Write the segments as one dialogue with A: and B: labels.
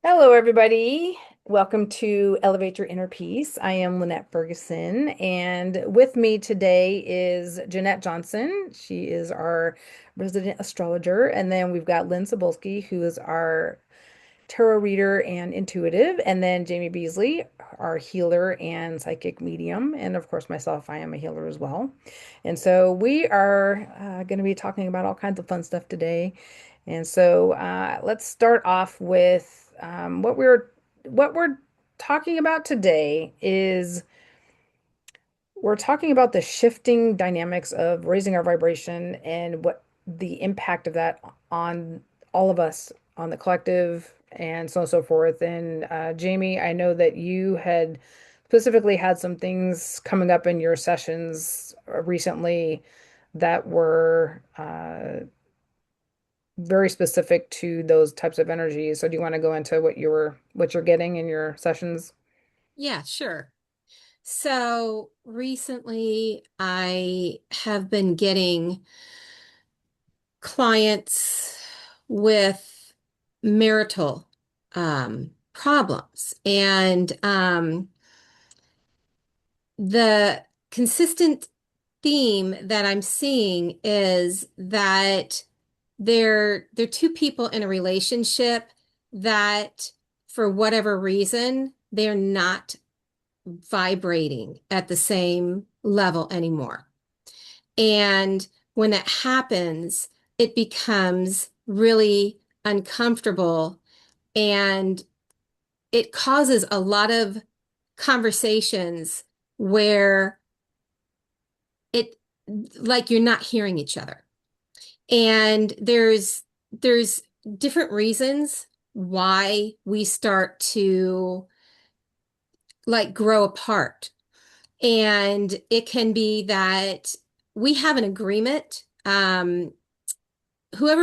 A: Hello, everybody. Welcome to Elevate Your Inner Peace. I am Lynette Ferguson, and with me today is Jeanette Johnson. She is our resident astrologer. And then we've got Lynn Cebulski, who is our tarot reader and intuitive. And then Jamie Beasley, our healer and psychic medium. And of course, myself, I am a healer as well. And so we are going to be talking about all kinds of fun stuff today. And so let's start off with what we're talking about today is we're talking about the shifting dynamics of raising our vibration and what the impact of that on all of us, on the collective, and so on and so forth. And Jamie, I know that you had specifically had some things coming up in your sessions recently that were very specific to those types of energies. So do you want to go into what you're getting in your sessions?
B: Yeah, sure. So recently I have been getting clients with marital problems. And the consistent theme that I'm seeing is that they're two people in a relationship that, for whatever reason, they're not vibrating at the same level anymore. And when that happens, it becomes really uncomfortable and it causes a lot of conversations where it like you're not hearing each other. And there's different reasons why we start to like grow apart. And it can be that we have an agreement, whoever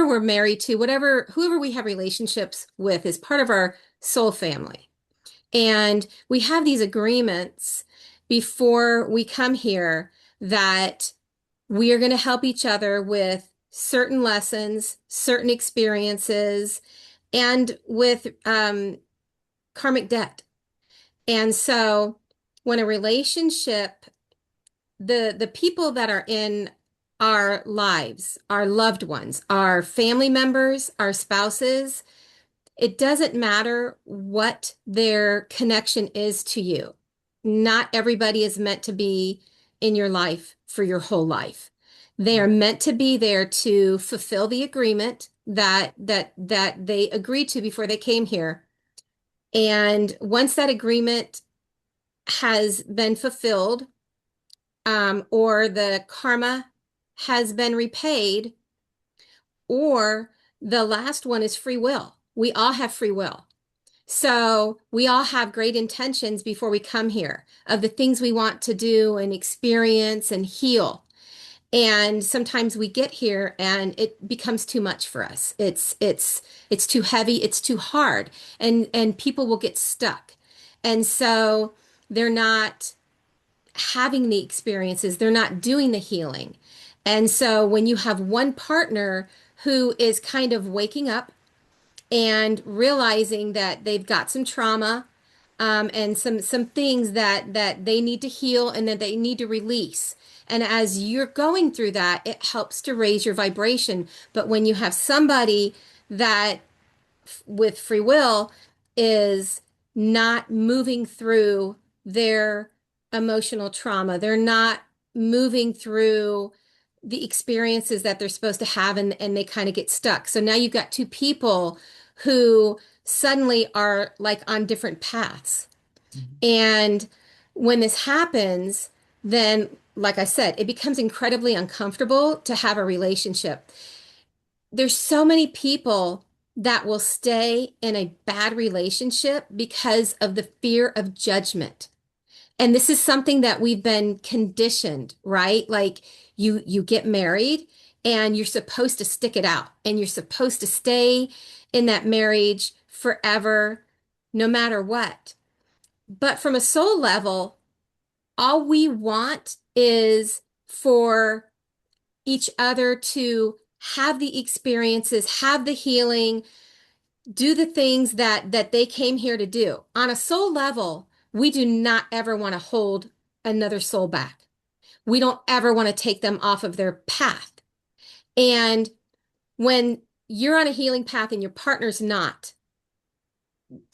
B: we're married to, whoever we have relationships with is part of our soul family. And we have these agreements before we come here that we are going to help each other with certain lessons, certain experiences, and with karmic debt. And so when a relationship the people that are in our lives, our loved ones, our family members, our spouses, it doesn't matter what their connection is to you. Not everybody is meant to be in your life for your whole life. They are meant to be there to fulfill the agreement that they agreed to before they came here. And once that agreement has been fulfilled, or the karma has been repaid, or the last one is free will. We all have free will. So we all have great intentions before we come here of the things we want to do and experience and heal. And sometimes we get here and it becomes too much for us. It's too heavy, it's too hard, and people will get stuck. And so they're not having the experiences, they're not doing the healing. And so when you have one partner who is kind of waking up and realizing that they've got some trauma, and some things that they need to heal and that they need to release. And as you're going through that, it helps to raise your vibration. But when you have somebody that with free will is not moving through their emotional trauma. They're not moving through the experiences that they're supposed to have, and they kind of get stuck. So now you've got two people who suddenly are like on different paths. And when this happens, then, like I said, it becomes incredibly uncomfortable to have a relationship. There's so many people that will stay in a bad relationship because of the fear of judgment. And this is something that we've been conditioned, right? Like you get married and you're supposed to stick it out and you're supposed to stay in that marriage forever, no matter what. But from a soul level, all we want is for each other to have the experiences, have the healing, do the things that they came here to do. On a soul level, we do not ever want to hold another soul back. We don't ever want to take them off of their path. And when you're on a healing path and your partner's not,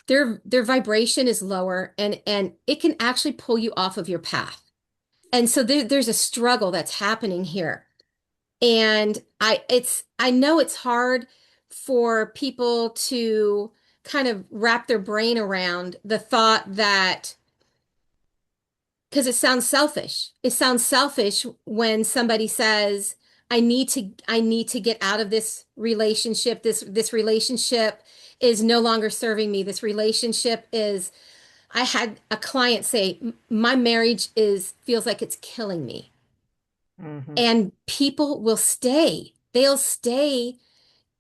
B: their vibration is lower and it can actually pull you off of your path. And so there's a struggle that's happening here. And I know it's hard for people to kind of wrap their brain around the thought that because it sounds selfish. It sounds selfish when somebody says, I need to get out of this relationship. This relationship is no longer serving me. This relationship is I had a client say, my marriage is feels like it's killing me.
A: Hmm.
B: And people will stay. They'll stay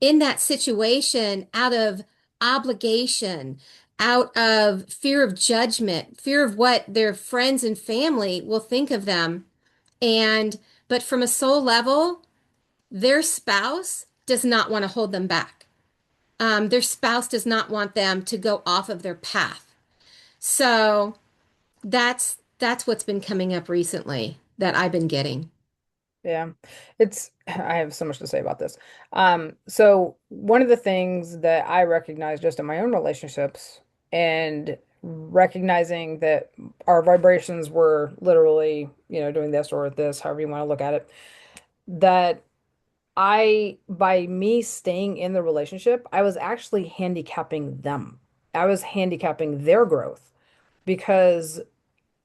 B: in that situation out of obligation, out of fear of judgment, fear of what their friends and family will think of them. And, but from a soul level, their spouse does not want to hold them back. Their spouse does not want them to go off of their path. So that's what's been coming up recently that I've been getting.
A: Yeah, I have so much to say about this. So one of the things that I recognize just in my own relationships and recognizing that our vibrations were literally, doing this or this, however you want to look at it, that by me staying in the relationship, I was actually handicapping them. I was handicapping their growth because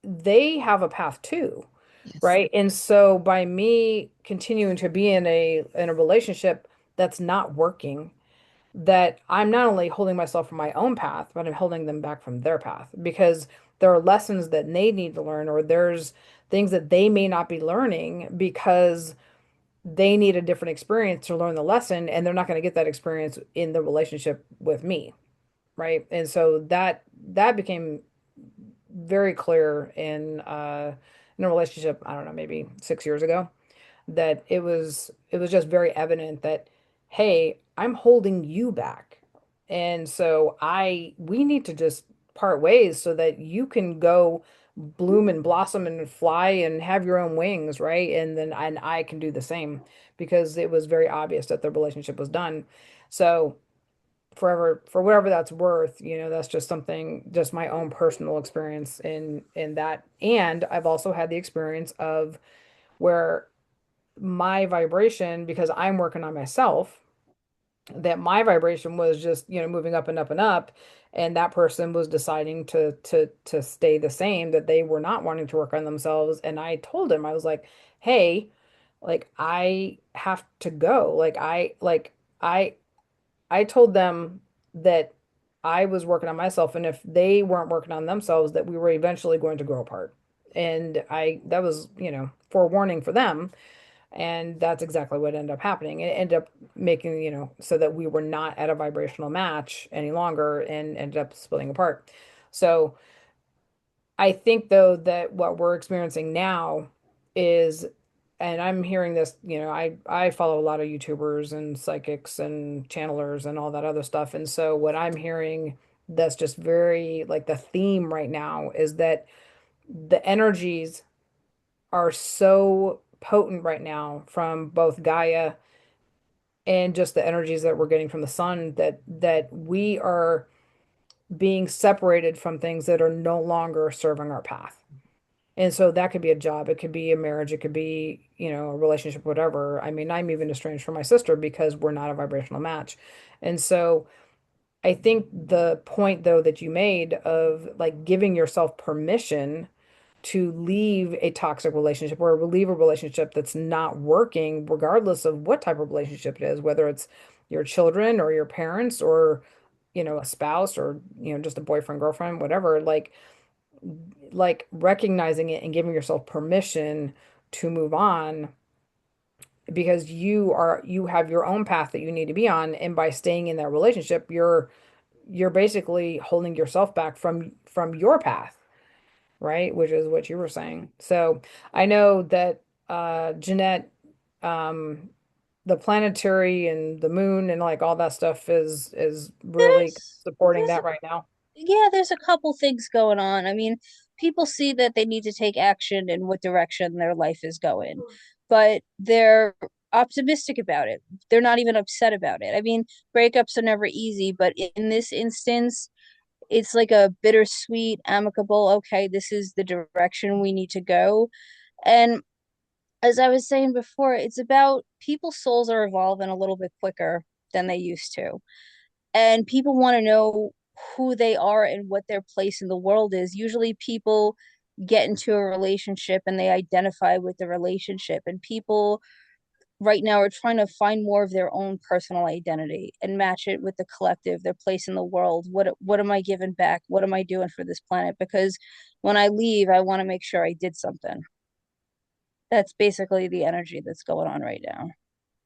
A: they have a path too,
B: Yes.
A: right? And so by me continuing to be in a relationship that's not working, that I'm not only holding myself from my own path, but I'm holding them back from their path because there are lessons that they need to learn, or there's things that they may not be learning because they need a different experience to learn the lesson, and they're not going to get that experience in the relationship with me, right? And so that became very clear in a relationship, I don't know, maybe 6 years ago, that it was just very evident that, hey, I'm holding you back. And so I we need to just part ways so that you can go bloom and blossom and fly and have your own wings, right? And I can do the same because it was very obvious that the relationship was done. So forever, for whatever that's worth, that's just something, just my own personal experience in that. And I've also had the experience of where my vibration, because I'm working on myself, that my vibration was just, moving up and up and up, and that person was deciding to stay the same, that they were not wanting to work on themselves. And I told him, I was like, hey, like I have to go. I told them that I was working on myself, and if they weren't working on themselves, that we were eventually going to grow apart. And that was, forewarning for them. And that's exactly what ended up happening. It ended up making, so that we were not at a vibrational match any longer and ended up splitting apart. So I think though that what we're experiencing now is, and I'm hearing this, I follow a lot of YouTubers and psychics and channelers and all that other stuff. And so what I'm hearing that's just very like the theme right now is that the energies are so potent right now from both Gaia and just the energies that we're getting from the sun, that we are being separated from things that are no longer serving our path. And so that could be a job, it could be a marriage, it could be, a relationship, whatever. I mean, I'm even estranged from my sister because we're not a vibrational match. And so I think the point though that you made of like giving yourself permission to leave a toxic relationship or leave a relationship that's not working, regardless of what type of relationship it is, whether it's your children or your parents or, a spouse or, just a boyfriend, girlfriend, whatever, like recognizing it and giving yourself permission to move on because you have your own path that you need to be on, and by staying in that relationship, you're basically holding yourself back from your path, right? Which is what you were saying. So I know that Jeanette, um, the planetary and the moon and like all that stuff is really
B: There's
A: supporting
B: there's a
A: that right now.
B: yeah, there's a couple things going on. I mean, people see that they need to take action in what direction their life is going, but they're optimistic about it. They're not even upset about it. I mean, breakups are never easy, but in this instance, it's like a bittersweet, amicable, okay, this is the direction we need to go. And as I was saying before, it's about people's souls are evolving a little bit quicker than they used to. And people want to know who they are and what their place in the world is. Usually people get into a relationship and they identify with the relationship. And people right now are trying to find more of their own personal identity and match it with the collective, their place in the world. What am I giving back? What am I doing for this planet? Because when I leave, I want to make sure I did something. That's basically the energy that's going on right now.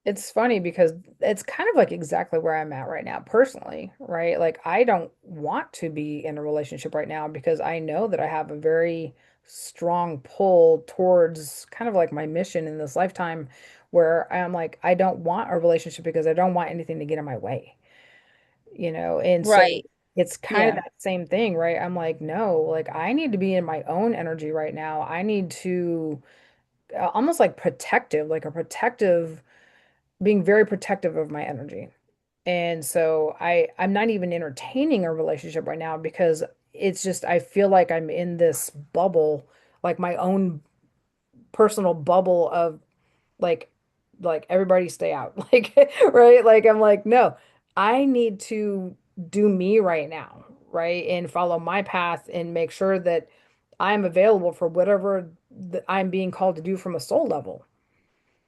A: It's funny because it's kind of like exactly where I'm at right now personally, right? Like I don't want to be in a relationship right now because I know that I have a very strong pull towards kind of like my mission in this lifetime where I'm like I don't want a relationship because I don't want anything to get in my way, you know? And so
B: Right.
A: it's kind of
B: Yeah.
A: that same thing, right? I'm like, no, like I need to be in my own energy right now. I need to almost like protective, like a protective being very protective of my energy. And so I'm not even entertaining a relationship right now because it's just I feel like I'm in this bubble, like my own personal bubble of like everybody stay out. Like right? Like I'm like, no, I need to do me right now, right? And follow my path and make sure that I'm available for whatever I'm being called to do from a soul level,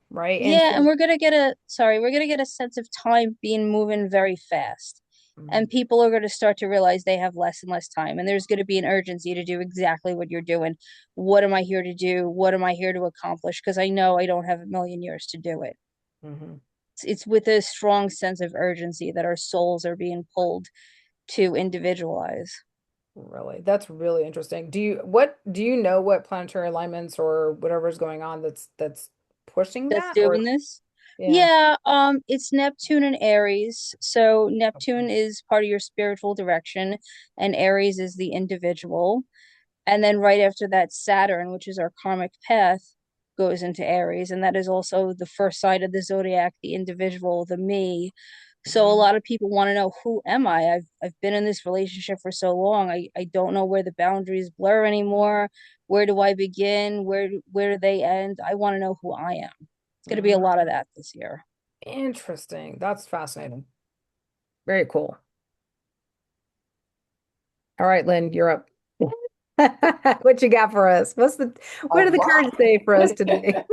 A: right? And
B: Yeah, and
A: so
B: we're gonna get a sense of time being moving very fast.
A: mm,
B: And people are going to start to realize they have less and less time. And there's going to be an urgency to do exactly what you're doing. What am I here to do? What am I here to accomplish? Because I know I don't have a million years to do it.
A: mhm.
B: It's with a strong sense of urgency that our souls are being pulled to individualize.
A: Really? That's really interesting. Do you know what planetary alignments or whatever is going on that's pushing
B: That's
A: that or
B: doing this.
A: yeah.
B: Yeah, it's Neptune and Aries. So
A: Okay.
B: Neptune is part of your spiritual direction, and Aries is the individual. And then right after that, Saturn, which is our karmic path, goes into Aries. And that is also the first side of the zodiac, the individual, the me. So a
A: Mhm.
B: lot of people want to know, who am I? I've been in this relationship for so long. I don't know where the boundaries blur anymore. Where do I begin? Where do they end? I want to know who I am. It's going to be a
A: Mhm.
B: lot of that this year.
A: Interesting. That's fascinating. Very cool. All right, Lynn, you're up. What you got for us?
C: A
A: What do the cards
C: lot.
A: say for us today?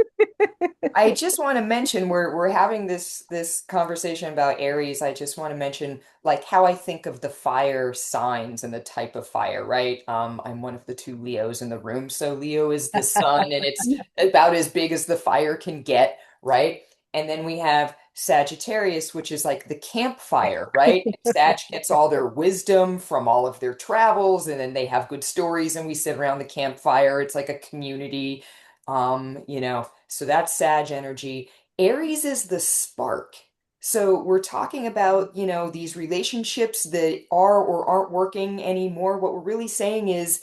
C: I just want to mention we're having this conversation about Aries. I just want to mention like how I think of the fire signs and the type of fire, right? I'm one of the two Leos in the room, so Leo is the sun and it's about as big as the fire can get, right? And then we have Sagittarius, which is like the campfire, right? Sag gets all their wisdom from all of their travels, and then they have good stories, and we sit around the campfire. It's like a community. So that's Sag energy. Aries is the spark. So we're talking about, these relationships that are or aren't working anymore. What we're really saying is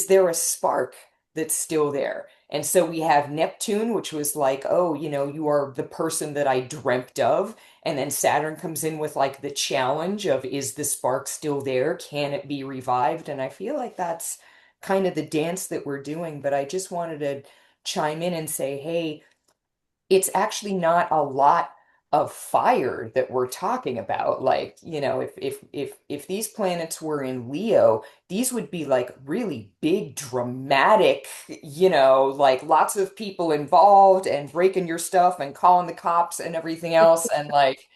C: there a spark that's still there? And so we have Neptune, which was like, oh, you are the person that I dreamt of. And then Saturn comes in with like the challenge of, is the spark still there? Can it be revived? And I feel like that's kind of the dance that we're doing. But I just wanted to chime in and say, hey, it's actually not a lot of fire that we're talking about. Like, if these planets were in Leo, these would be like really big, dramatic, like lots of people involved and breaking your stuff and calling the cops and everything else. And like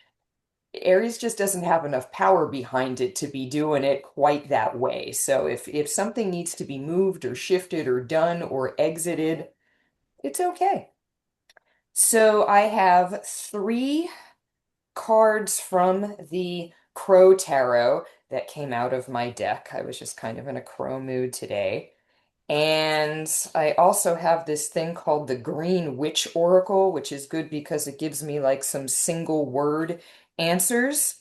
C: Aries just doesn't have enough power behind it to be doing it quite that way. So if something needs to be moved or shifted or done or exited, it's okay. So I have three cards from the Crow Tarot that came out of my deck. I was just kind of in a crow mood today. And I also have this thing called the Green Witch Oracle, which is good because it gives me like some single word answers.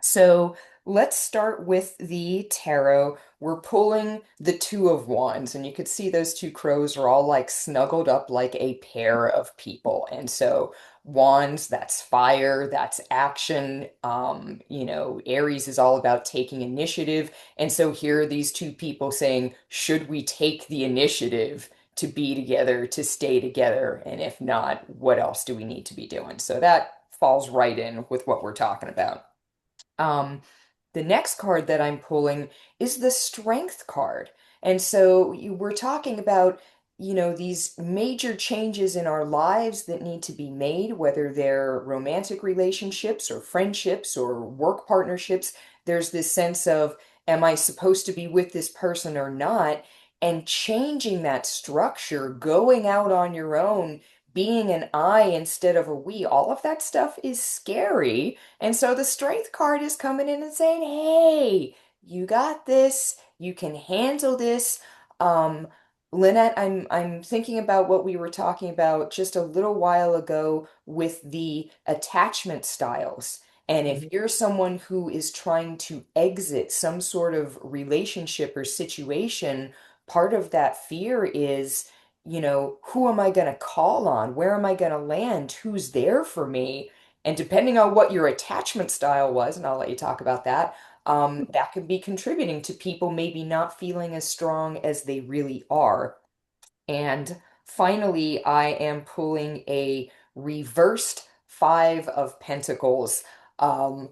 C: So let's start with the tarot. We're pulling the Two of Wands, and you could see those two crows are all like snuggled up like a pair of people. And so wands, that's fire, that's action. Aries is all about taking initiative. And so here are these two people saying, should we take the initiative to be together, to stay together? And if not, what else do we need to be doing? So that falls right in with what we're talking about. Um, the next card that I'm pulling is the Strength card. And so we're talking about, these major changes in our lives that need to be made, whether they're romantic relationships or friendships or work partnerships. There's this sense of, am I supposed to be with this person or not? And changing that structure, going out on your own, being an I instead of a we, all of that stuff is scary. And so the strength card is coming in and saying, hey, you got this. You can handle this. Um, Lynette, I'm thinking about what we were talking about just a little while ago with the attachment styles. And if
A: Mhm.
C: you're someone who is trying to exit some sort of relationship or situation, part of that fear is, who am I going to call on? Where am I going to land? Who's there for me? And depending on what your attachment style was, and I'll let you talk about that, that could be contributing to people maybe not feeling as strong as they really are. And finally, I am pulling a reversed Five of Pentacles. Um,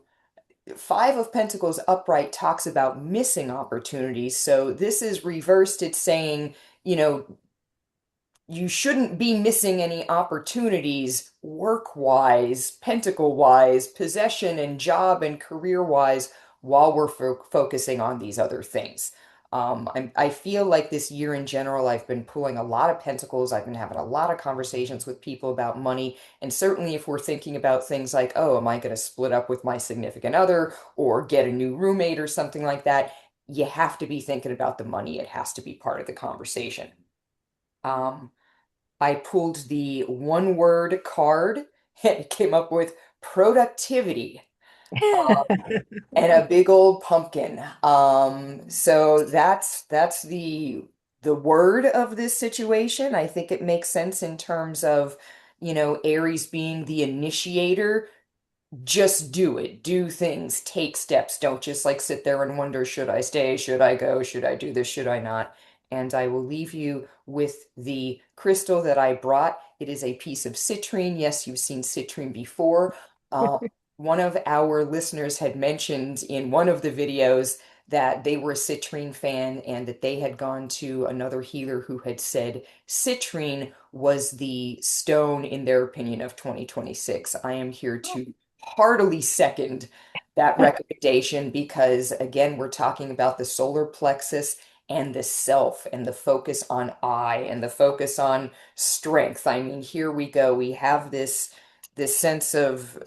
C: Five of Pentacles upright talks about missing opportunities. So this is reversed. It's saying, you know, you shouldn't be missing any opportunities work-wise, pentacle-wise, possession and job and career-wise while we're focusing on these other things. I feel like this year in general, I've been pulling a lot of pentacles. I've been having a lot of conversations with people about money. And certainly if we're thinking about things like, oh, am I going to split up with my significant other or get a new roommate or something like that, you have to be thinking about the money. It has to be part of the conversation. Um, I pulled the one word card and it came up with productivity and a big old pumpkin. So that's the word of this situation. I think it makes sense in terms of, Aries being the initiator, just do it. Do things, take steps. Don't just like sit there and wonder, should I stay? Should I go? Should I do this? Should I not? And I will leave you with the crystal that I brought. It is a piece of citrine. Yes, you've seen citrine before. Uh, one of our listeners had mentioned in one of the videos that they were a citrine fan and that they had gone to another healer who had said citrine was the stone, in their opinion, of 2026. I am here to heartily second that recommendation because, again, we're talking about the solar plexus and the self and the focus on I and the focus on strength. I mean, here we go. We have this sense of,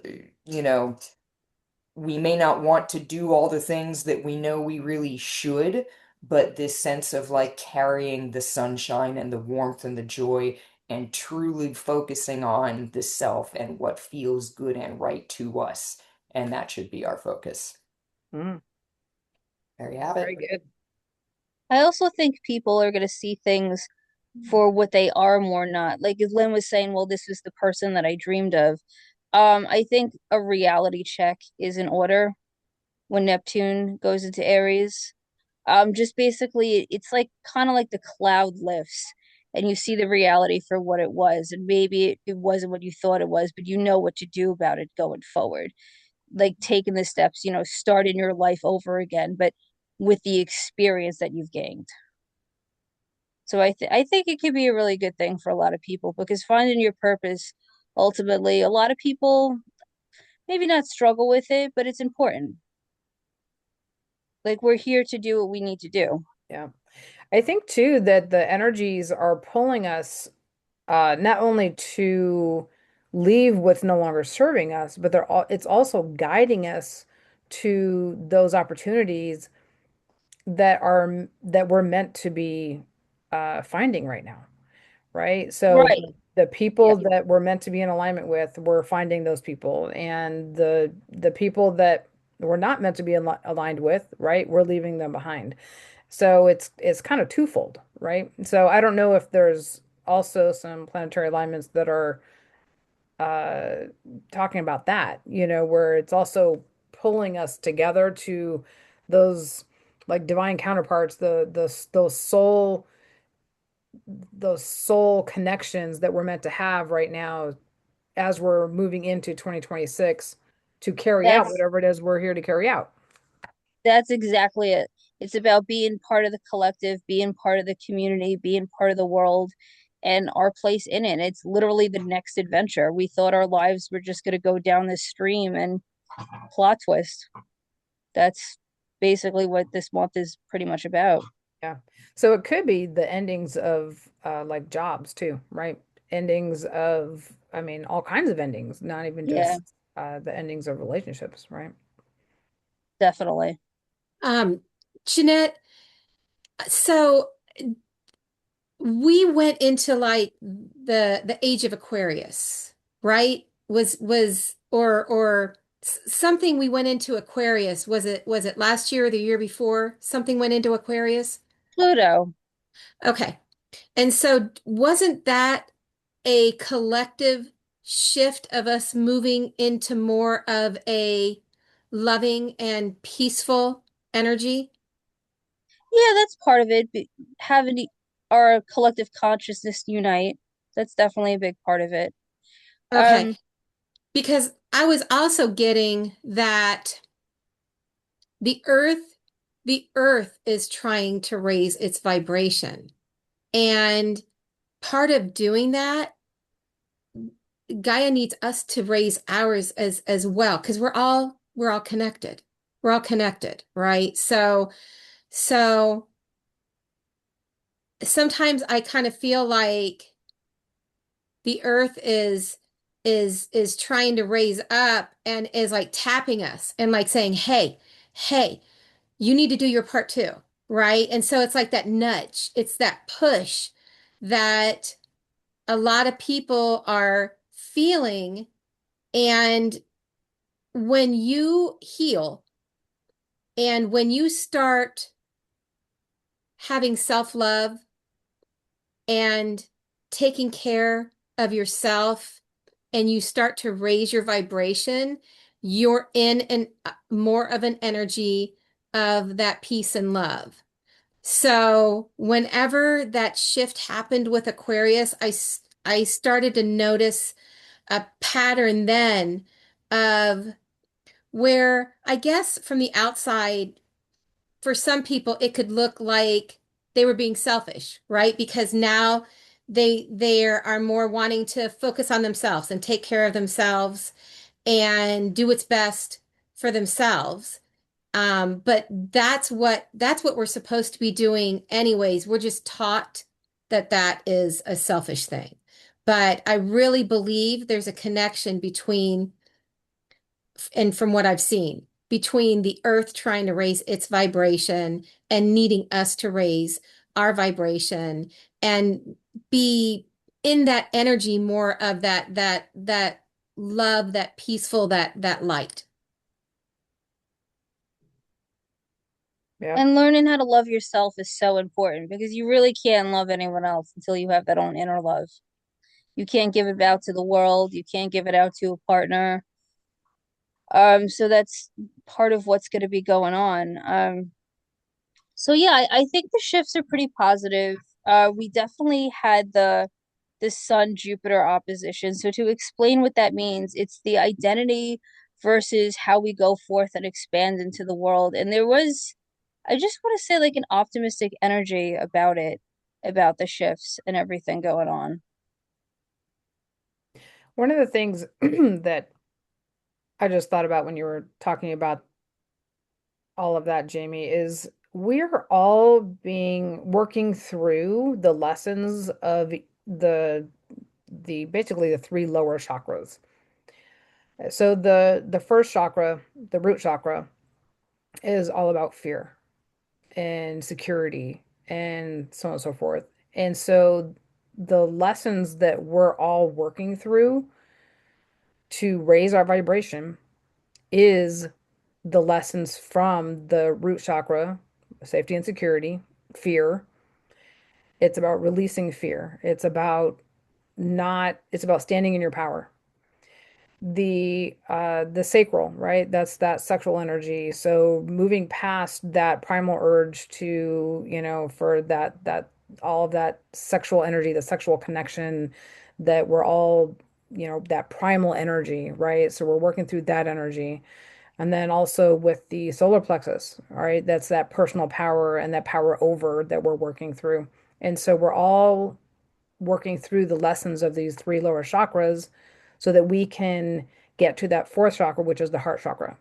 C: you know, we may not want to do all the things that we know we really should, but this sense of like carrying the sunshine and the warmth and the joy and truly focusing on the self and what feels good and right to us. And that should be our focus.
A: Mm,
C: There you have
A: very
C: it.
A: good.
D: I also think people are going to see things for what they are more not. Like if Lynn was saying, well, this is the person that I dreamed of. I think a reality check is in order when Neptune goes into Aries. Just basically, it's like kind of like the cloud lifts and you see the reality for what it was. And maybe it wasn't what you thought it was, but you know what to do about it going forward. Like taking the steps, starting your life over again, but with the experience that you've gained. So I think it could be a really good thing for a lot of people because finding your purpose, ultimately, a lot of people maybe not struggle with it, but it's important. Like we're here to do what we need to do.
A: Yeah. I think too that the energies are pulling us not only to leave what's no longer serving us, but it's also guiding us to those opportunities that we're meant to be finding right now, right? So
D: Right.
A: the
D: Yeah.
A: people that we're meant to be in alignment with, we're finding those people, and the people that we're not meant to be aligned with, right? We're leaving them behind. So it's kind of twofold, right? So I don't know if there's also some planetary alignments that are uh talking about that, where it's also pulling us together to those like divine counterparts, those soul connections that we're meant to have right now as we're moving into 2026 to carry out
D: That's
A: whatever it is we're here to carry out.
D: that's exactly it. It's about being part of the collective, being part of the community, being part of the world, and our place in it. It's literally the next adventure. We thought our lives were just going to go down this stream, and plot twist. That's basically what this month is pretty much about.
A: Yeah. So it could be the endings of like jobs too, right? Endings of, I mean, all kinds of endings, not even
D: Yeah,
A: just the endings of relationships, right?
D: definitely.
B: Um, Jeanette, so we went into like the age of Aquarius, right? Was or something we went into Aquarius. Was it last year or the year before? Something went into Aquarius?
D: Pluto.
B: Okay. And so wasn't that a collective shift of us moving into more of a loving and peaceful energy?
D: Yeah, that's part of it. Having our collective consciousness unite. That's definitely a big part of it.
B: Okay.
D: Um,
B: Because I was also getting that the earth, the earth is trying to raise its vibration. And part of doing that, Gaia needs us to raise ours as well, because we're all connected. We're all connected, right? So sometimes I kind of feel like the earth is trying to raise up and is like tapping us and like saying, hey, you need to do your part too, right? And so it's like that nudge, it's that push that a lot of people are feeling. And when you heal and when you start having self-love and taking care of yourself and you start to raise your vibration, you're in an more of an energy of that peace and love. So whenever that shift happened with Aquarius, I started to notice a pattern then of where I guess from the outside, for some people, it could look like they were being selfish, right? Because now they are more wanting to focus on themselves and take care of themselves and do what's best for themselves. But that's what we're supposed to be doing anyways. We're just taught that that is a selfish thing. But I really believe there's a connection between, and from what I've seen, between the earth trying to raise its vibration and needing us to raise our vibration and be in that energy more of that love, that peaceful, that light.
A: Yeah.
D: and learning how to love yourself is so important because you really can't love anyone else until you have that own inner love. You can't give it out to the world. You can't give it out to a partner. So that's part of what's going to be going on. So yeah, I think the shifts are pretty positive. We definitely had the Sun Jupiter opposition. So to explain what that means, it's the identity versus how we go forth and expand into the world. And there was, I just want to say, like an optimistic energy about it, about the shifts and everything going on.
A: One of the things that I just thought about when you were talking about all of that, Jamie, is we're all being working through the lessons of the the basically the three lower chakras. So the first chakra, the root chakra, is all about fear and security and so on and so forth. And so the lessons that we're all working through to raise our vibration is the lessons from the root chakra, safety and security, fear. It's about releasing fear. It's about standing in your power. The sacral, right? That's that sexual energy. So moving past that primal urge to, for that all of that sexual energy, the sexual connection that we're all, that primal energy, right? So we're working through that energy. And then also with the solar plexus, all right, that's that personal power and that power over that we're working through. And so we're all working through the lessons of these three lower chakras so that we can get to that fourth chakra, which is the heart chakra,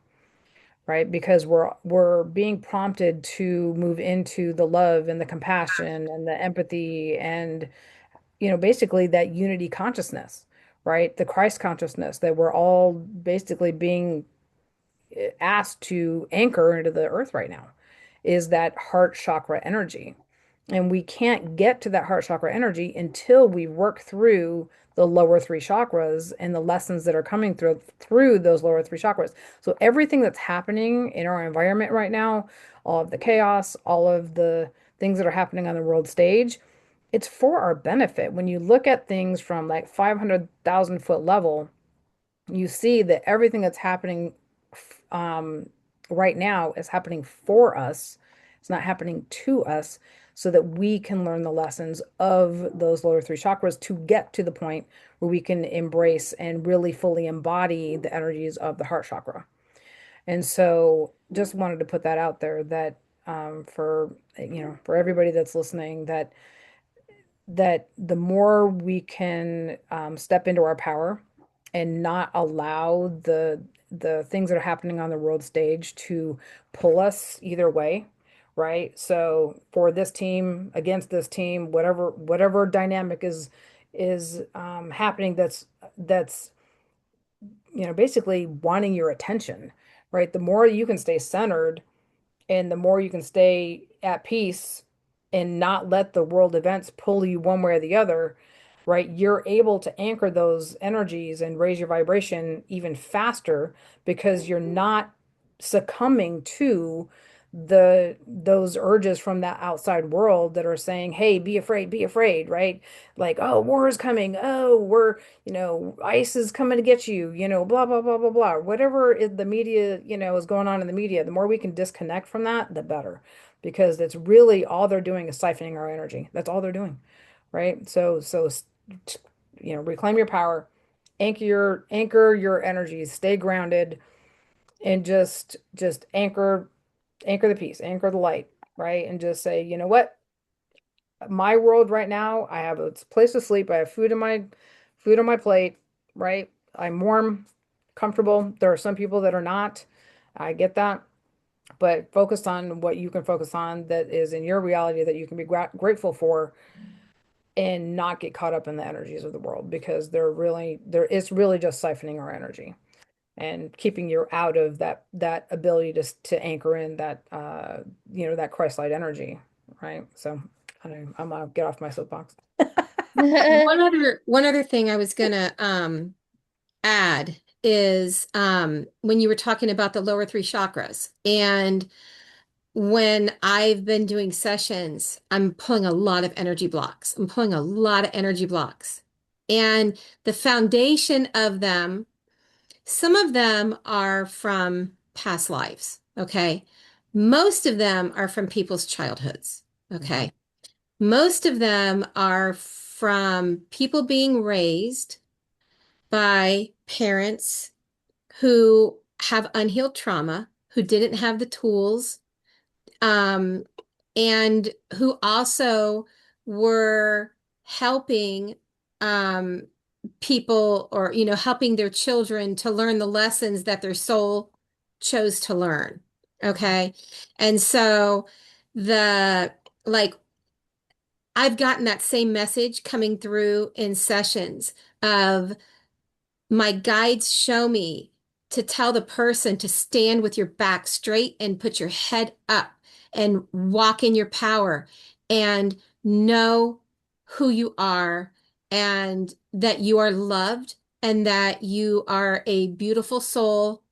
A: right? Because we're being prompted to move into the love and the compassion and the empathy and, basically that unity consciousness, right? The Christ consciousness that we're all basically being asked to anchor into the earth right now is that heart chakra energy. And we can't get to that heart chakra energy until we work through the lower three chakras and the lessons that are coming through those lower three chakras. So everything that's happening in our environment right now, all of the chaos, all of the things that are happening on the world stage, it's for our benefit. When you look at things from like 500,000 foot level, you see that everything that's happening um, right now is happening for us. It's not happening to us so that we can learn the lessons of those lower three chakras to get to the point where we can embrace and really fully embody the energies of the heart chakra. And so just wanted to put that out there that for everybody that's listening, that the more we can step into our power and not allow the things that are happening on the world stage to pull us either way, right? So for this team against this team, whatever dynamic is happening, that's basically wanting your attention, right? The more you can stay centered and the more you can stay at peace and not let the world events pull you one way or the other, right? You're able to anchor those energies and raise your vibration even faster because you're not succumbing to those urges from that outside world that are saying, "Hey, be afraid," right? Like, "Oh, war is coming. Oh, ICE is coming to get you, blah blah blah blah blah." The media, is going on in the media, the more we can disconnect from that, the better. Because it's really all they're doing is siphoning our energy. That's all they're doing, right? Reclaim your power, anchor your energies, stay grounded, and just anchor the peace, anchor the light, right? And just say, you know what? My world right now, I have a place to sleep. I have food on my plate, right? I'm warm, comfortable. There are some people that are not. I get that. But focus on what you can focus on that is in your reality that you can be grateful for and not get caught up in the energies of the world because it's really just siphoning our energy and keeping you out of that ability to anchor in that Christ-light energy, right? So I don't know, I'm gonna get off my soapbox.
B: One other thing I was gonna add is when you were talking about the lower three chakras. And when I've been doing sessions, I'm pulling a lot of energy blocks. I'm pulling a lot of energy blocks. And the foundation of them, some of them are from past lives, okay? Most of them are from people's childhoods, okay? Most of them are from people being raised by parents who have unhealed trauma, who didn't have the tools, um, and who also were helping um, people or, helping their children to learn the lessons that their soul chose to learn. Okay. And so the, like, I've gotten that same message coming through in sessions of my guides show me to tell the person to stand with your back straight and put your head up and walk in your power and know who you are and that you are loved and that you are a beautiful soul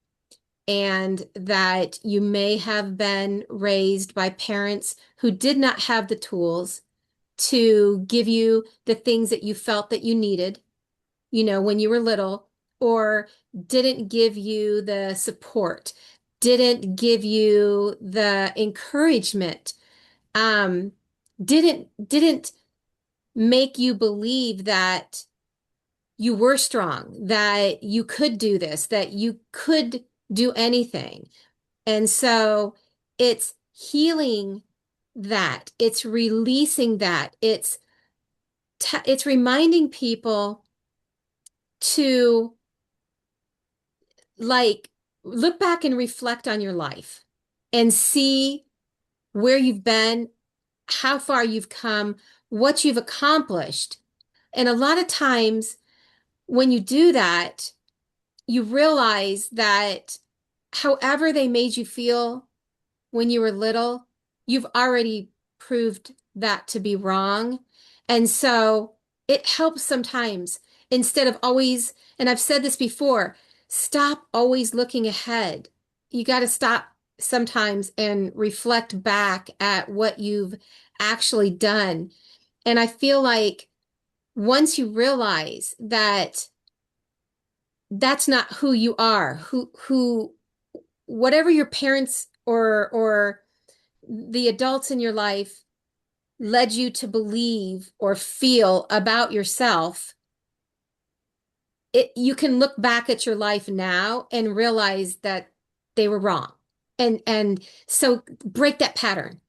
B: and that you may have been raised by parents who did not have the tools to give you the things that you felt that you needed, when you were little, or didn't give you the support, didn't give you the encouragement, um, didn't make you believe that you were strong, that you could do this, that you could do anything. And so it's healing that, it's releasing that, it's reminding people to like look back and reflect on your life and see where you've been, how far you've come, what you've accomplished. And a lot of times when you do that, you realize that however they made you feel when you were little, you've already proved that to be wrong. And so it helps sometimes instead of always, and I've said this before, stop always looking ahead. You got to stop sometimes and reflect back at what you've actually done. And I feel like once you realize that that's not who you are, whatever your parents or the adults in your life led you to believe or feel about yourself, you can look back at your life now and realize that they were wrong. And so break that pattern,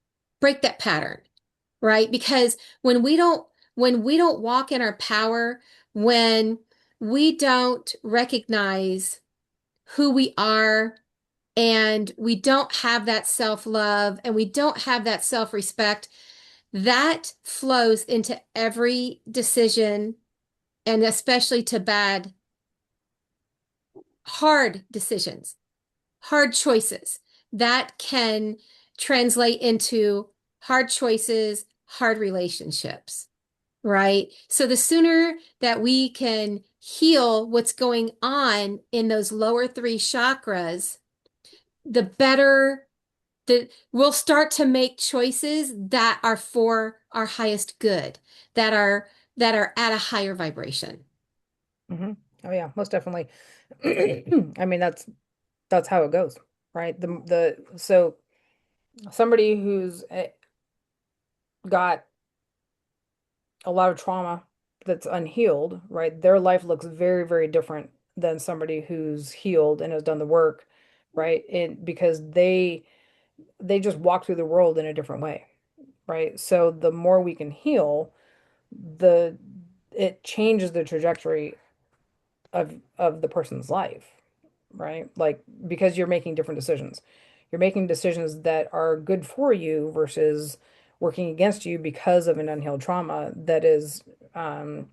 B: right? Because when we don't walk in our power, when we don't recognize who we are and we don't have that self-love and we don't have that self-respect, that flows into every decision and especially to hard decisions, hard choices that can translate into hard choices, hard relationships, right? So the sooner that we can heal what's going on in those lower three chakras, the better that we'll start to make choices that are for our highest good, that are at a higher vibration.
A: Hmm. Oh yeah, most definitely. I mean, that's how it goes, right? So somebody who's got a lot of trauma that's unhealed, right? Their life looks very, very different than somebody who's healed and has done the work, right? Because they just walk through the world in a different way, right? So the more we can heal, the it changes the trajectory of the person's life, right? Like because you're making different decisions. You're making decisions that are good for you versus working against you because of an unhealed trauma that is um,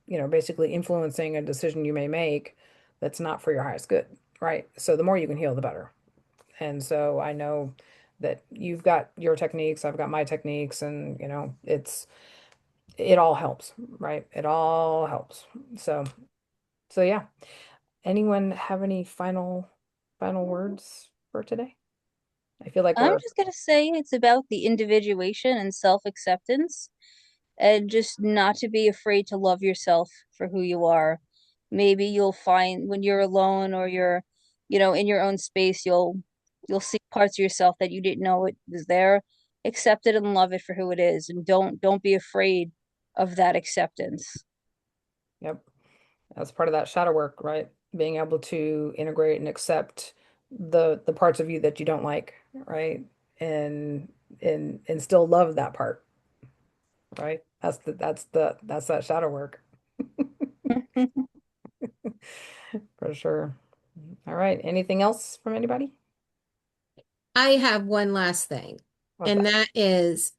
A: basically influencing a decision you may make that's not for your highest good, right? So the more you can heal, the better. And so I know that you've got your techniques, I've got my techniques, and it all helps, right? It all helps. So yeah. Anyone have any final words for today? I feel like
D: I'm
A: we're
D: just gonna say it's about the individuation and self-acceptance, and just not to be afraid to love yourself for who you are. Maybe you'll find when you're alone or you're, in your own space, you'll see parts of yourself that you didn't know it was there. Accept it and love it for who it is, and don't be afraid of that acceptance.
A: yep. That's part of that shadow work, right? Being able to integrate and accept the parts of you that you don't like, right? And and still love that part, right? That's that shadow work for sure. All right. Anything else from anybody?
B: I have one last thing,
A: What's
B: and
A: that?
B: that is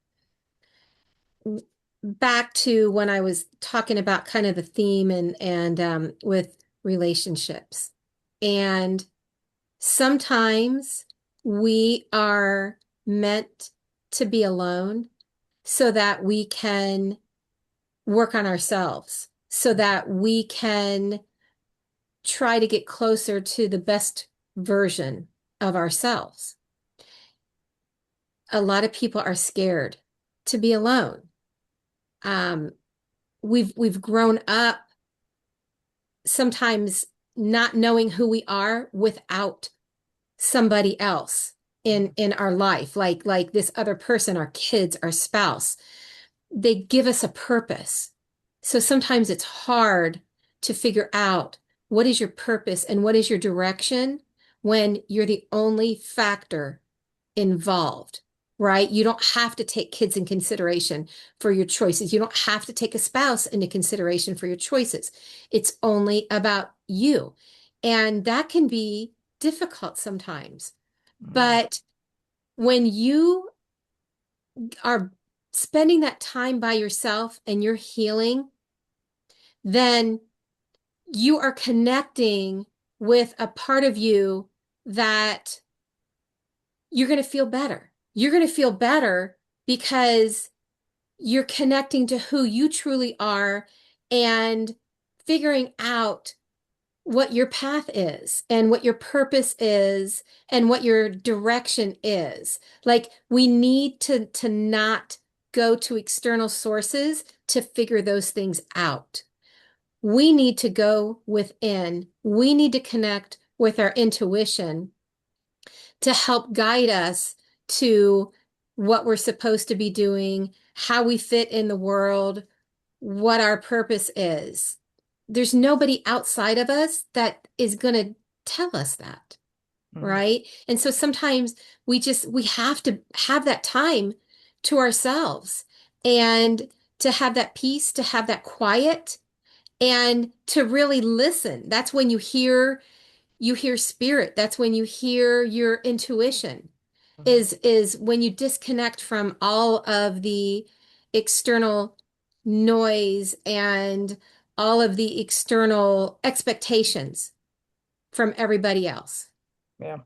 B: back to when I was talking about kind of the theme and with relationships. And sometimes we are meant to be alone so that we can work on ourselves so that we can try to get closer to the best version of ourselves. A lot of people are scared to be alone. Um, we've grown up sometimes not knowing who we are without somebody else in our life, like this other person, our kids, our spouse. They give us a purpose. So sometimes it's hard to figure out what is your purpose and what is your direction when you're the only factor involved, right? You don't have to take kids in consideration for your choices. You don't have to take a spouse into consideration for your choices. It's only about you. And that can be difficult sometimes.
A: Mhm.
B: But when you are spending that time by yourself and you're healing, then you are connecting with a part of you that you're going to feel better. You're going to feel better because you're connecting to who you truly are and figuring out what your path is and what your purpose is and what your direction is. Like we need to not go to external sources to figure those things out. We need to go within. We need to connect with our intuition to help guide us to what we're supposed to be doing, how we fit in the world, what our purpose is. There's nobody outside of us that is going to tell us that,
A: Mhm.
B: right? And so sometimes we have to have that time to ourselves and to have that peace, to have that quiet and to really listen. That's when you hear spirit. That's when you hear your intuition
A: Mhm.
B: is when you disconnect from all of the external noise and all of the external expectations from everybody else.
A: Yeah.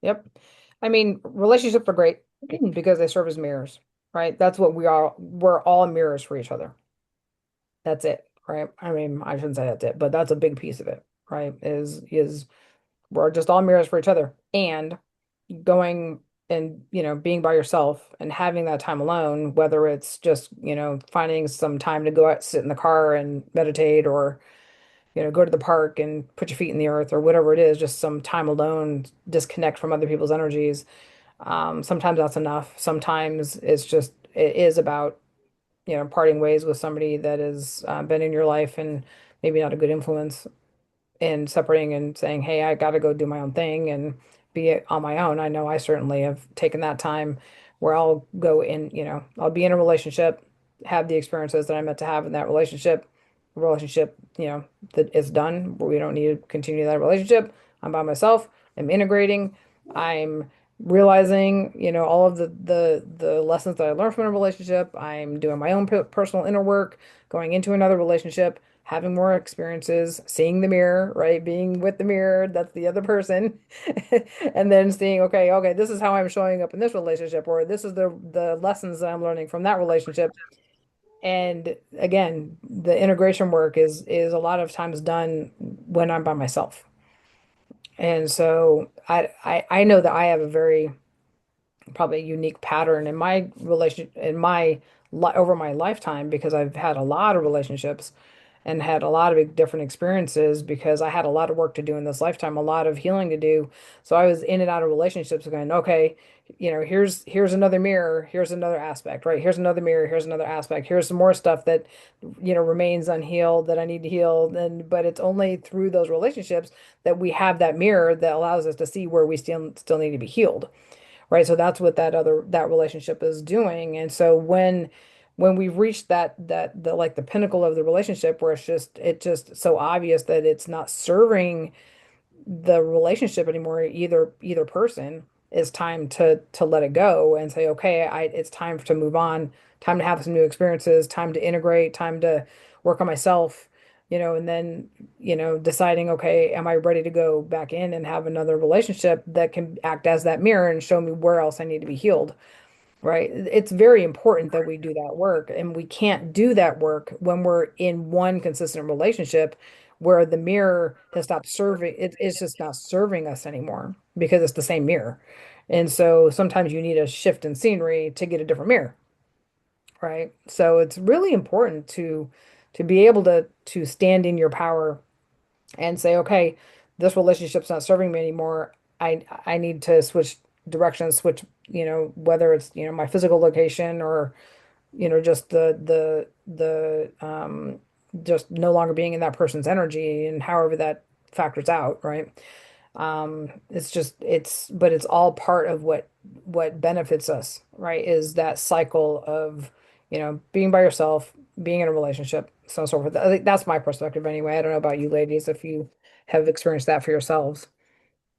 A: Yep. I mean, relationships are great because they serve as mirrors, right? That's what we are. We're all mirrors for each other. That's it, right? I mean, I shouldn't say that's it, but that's a big piece of it, right? Is we're just all mirrors for each other. And going and, being by yourself and having that time alone, whether it's just, finding some time to go out, sit in the car and meditate or, go to the park and put your feet in the earth or whatever it is, just some time alone, disconnect from other people's energies. Sometimes that's enough. Sometimes it is about, parting ways with somebody that has been in your life and maybe not a good influence and separating and saying, hey, I got to go do my own thing and be on my own. I know I certainly have taken that time where I'll go in, I'll be in a relationship, have the experiences that I meant to have in that relationship, that is done. We don't need to continue that relationship. I'm by myself. I'm integrating. I'm realizing, all of the lessons that I learned from a relationship. I'm doing my own personal inner work, going into another relationship, having more experiences, seeing the mirror, right? Being with the mirror, that's the other person. And then seeing, okay, this is how I'm showing up in this relationship, or this is the lessons that I'm learning from that relationship. And again, the integration work is a lot of times done when I'm by myself. And so I know that I have a very probably a unique pattern in my relation in my over my lifetime because I've had a lot of relationships and had a lot of different experiences because I had a lot of work to do in this lifetime, a lot of healing to do. So I was in and out of relationships going, okay, here's another mirror, here's another aspect, right? Here's another mirror, here's another aspect, here's some more stuff that, remains unhealed that I need to heal. And but it's only through those relationships that we have that mirror that allows us to see where we still need to be healed, right? So that's what that relationship is doing. And so when we've reached the like the pinnacle of the relationship where it's just so obvious that it's not serving the relationship anymore, either person, is time to let it go and say, okay, it's time to move on, time to have some new experiences, time to integrate, time to work on myself, and then, deciding, okay, am I ready to go back in and have another relationship that can act as that mirror and show me where else I need to be healed? right? It's very important that we do that work, and we can't do that work when we're in one consistent relationship where the mirror has stopped serving, it's just not serving us anymore because it's the same mirror. And so sometimes you need a shift in scenery to get a different mirror, right? So it's really important to be able to stand in your power and say, okay, this relationship's not serving me anymore. I need to switch directions, switch, whether it's, my physical location or, just the just no longer being in that person's energy and however that factors out, right? It's just but it's all part of what benefits us, right? Is that cycle of, being by yourself, being in a relationship, so on and so forth. I think that's my perspective anyway. I don't know about you ladies if you have experienced that for yourselves.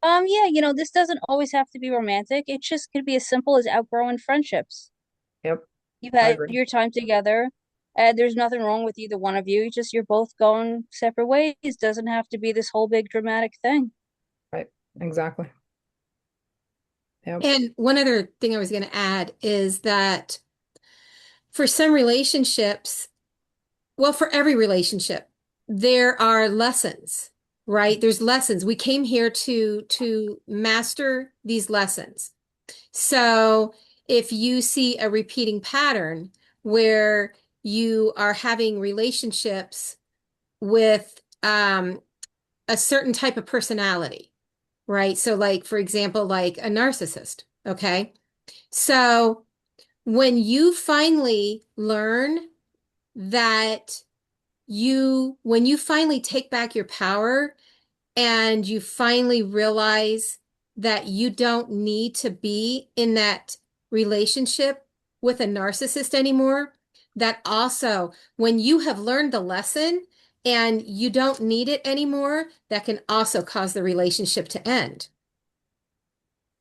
D: Yeah, this doesn't always have to be romantic. It just could be as simple as outgrowing friendships.
A: Yep,
D: You've
A: I
D: had
A: agree.
D: your time together, and there's nothing wrong with either one of you. Just you're both going separate ways. Doesn't have to be this whole big dramatic thing.
A: Right. Exactly. Yep.
B: And one other thing I was going to add is that for some relationships, well, for every relationship, there are lessons, right? There's lessons. We came here to master these lessons. So if you see a repeating pattern where you are having relationships with a certain type of personality, right? So like, for example, like a narcissist, okay? So when you finally learn that when you finally take back your power and you finally realize that you don't need to be in that relationship with a narcissist anymore, that also, when you have learned the lesson and you don't need it anymore, that can also cause the relationship to end.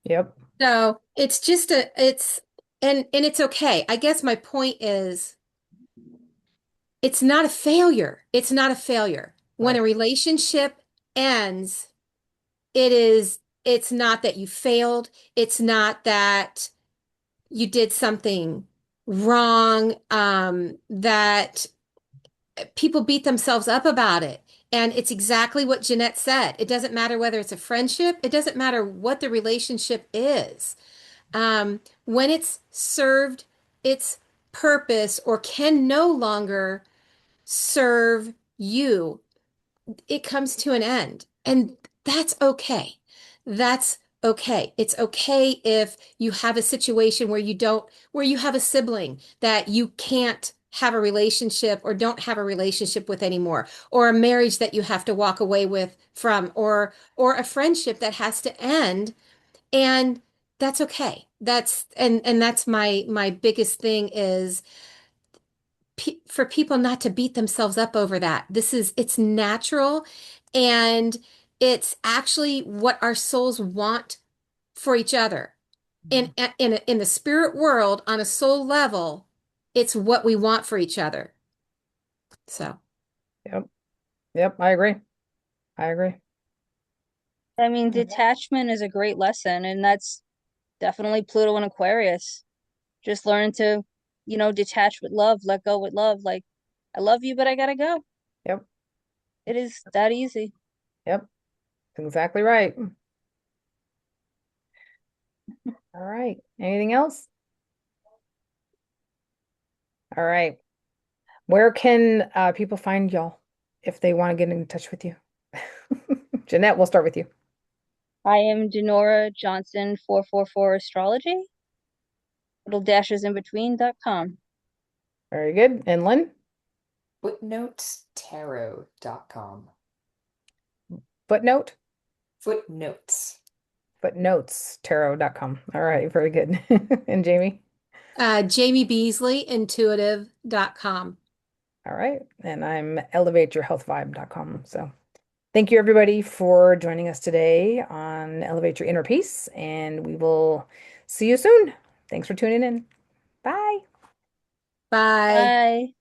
A: Yep.
B: So it's just and it's okay. I guess my point is it's not a failure. It's not a failure. When a
A: Right.
B: relationship ends, it's not that you failed. It's not that you did something wrong, that people beat themselves up about it. And it's exactly what Jeanette said. It doesn't matter whether it's a friendship, it doesn't matter what the relationship is. When it's served its purpose or can no longer serve you, it comes to an end. And that's okay. That's okay. It's okay if you have a situation where you have a sibling that you can't have a relationship or don't have a relationship with anymore, or a marriage that you have to walk away with from, or a friendship that has to end. And that's okay. And that's my biggest thing is for people not to beat themselves up over that. It's natural and it's actually what our souls want for each other. In the spirit world, on a soul level, it's what we want for each other. So,
A: Yep. Yep. I agree. I agree.
D: I mean, detachment is a great lesson, and that's definitely Pluto and Aquarius. Just learn to, detach with love, let go with love. Like, I love you, but I gotta go.
A: Yep.
D: It is that easy.
A: Yep. Exactly right. All right. Anything else? All right. Where can people find y'all if they want to get in touch with you? Jeanette, we'll start with you.
D: I am Denora Johnson 444 Astrology. Little dashes in between.com.
A: Very good. And Lynn?
C: Footnotestarot.com.
A: Footnote?
C: Footnotes.
A: Footnotes, tarot.com. All right. Very good. And Jamie?
B: Jamie Beasley, intuitive.com.
A: All right. And I'm elevateyourhealthvibe.com. So thank you everybody for joining us today on Elevate Your Inner Peace, and we will see you soon. Thanks for tuning in. Bye.
B: Bye.
D: Bye.